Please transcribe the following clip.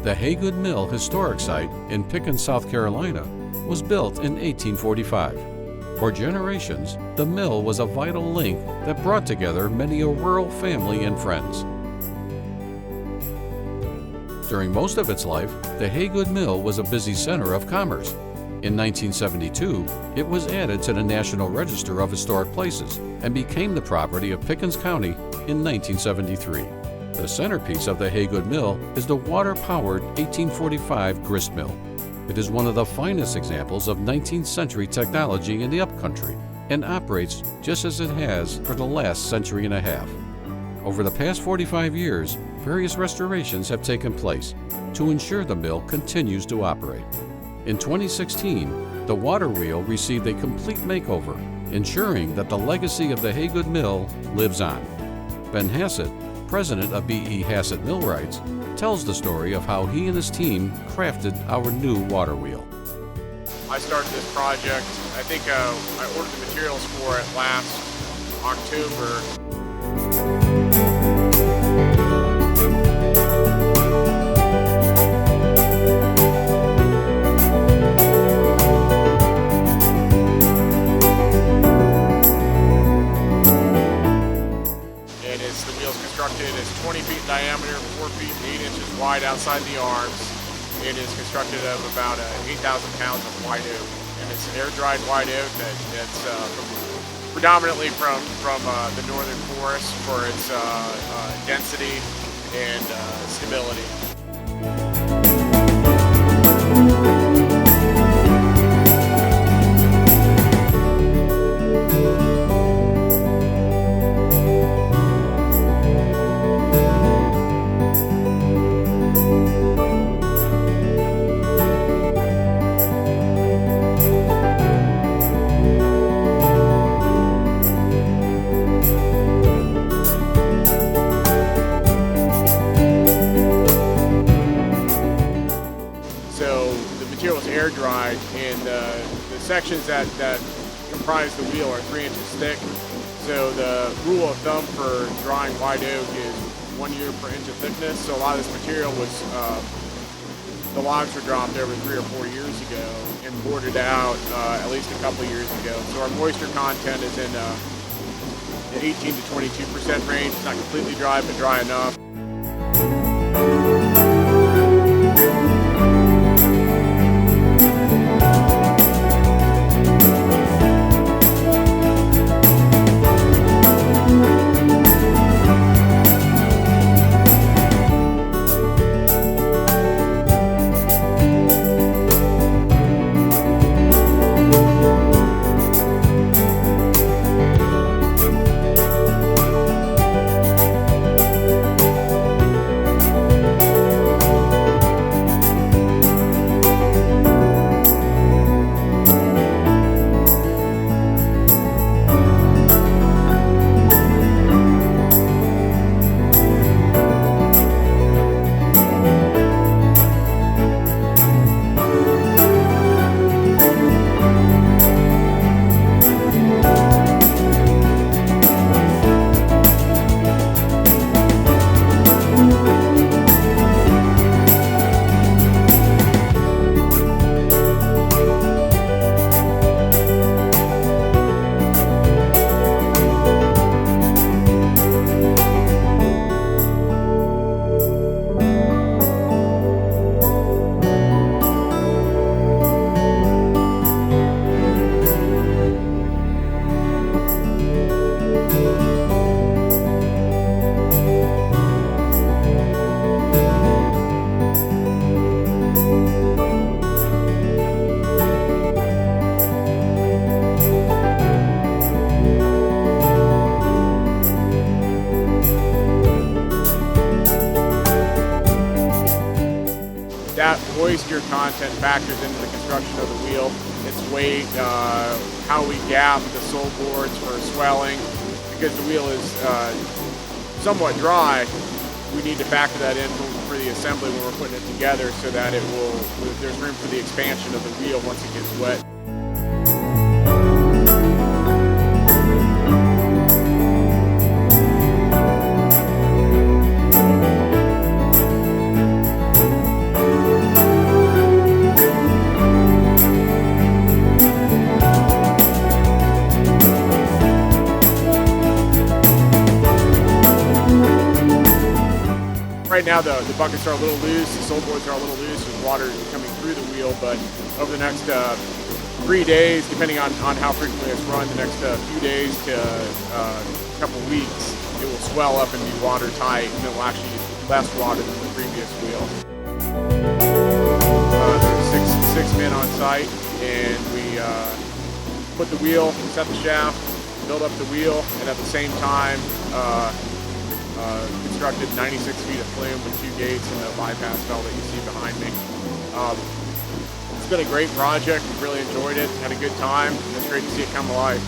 The Hagood Mill historic site in Pickens, South Carolina, was built in 1845. For generations, the mill was a vital link that brought together many a rural family and friends. During most of its life, the Hagood Mill was a busy center of commerce. In 1972, it was added to the National Register of Historic Places and became the property of Pickens County in 1973. The centerpiece of the Hagood Mill is the water-powered 1845 gristmill. It is one of the finest examples of 19th century technology in the upcountry and operates just as it has for the last century and a half. Over the past 45 years, various restorations have taken place to ensure the mill continues to operate. In 2016, the water wheel received a complete makeover, ensuring that the legacy of the Hagood Mill lives on. Ben Hassett, president of B.E. Hassett Millwrights, tells the story of how he and his team crafted our new water wheel. I started this project, I think I ordered the materials for it last October. It's 20 feet in diameter, 4 feet and 8 inches wide outside the arms. It is constructed of about 8,000 pounds of white oak, and it's air-dried white oak that's predominantly from the northern forest for its density and stability. Air dried, and the sections that comprise the wheel are 3 inches thick. So the rule of thumb for drying white oak is 1 year per inch of thickness. So a lot of this material was, the logs were dropped over 3 or 4 years ago and boarded out at least a couple years ago. So our moisture content is in the 18 to 22% range. It's not completely dry, but dry enough. That moisture content factors into the construction of the wheel, its weight, how we gap the sole boards for swelling. Because the wheel is somewhat dry, we need to factor that in for the assembly when we're putting it together so that there's room for the expansion of the wheel once it gets wet. right now the buckets are a little loose, the sole boards are a little loose with water coming through the wheel, but over the next 3 days, depending on how frequently it's run, the next few days to a couple weeks, it will swell up and be watertight, and it will actually use less water than the previous wheel. Six men on site, and we put the wheel, set the shaft, build up the wheel, and at the same time constructed 96 feet of flume with 2 gates and the bypass valve that you see behind me. It's been a great project. We've really enjoyed it, had a good time, and it's great to see it come alive.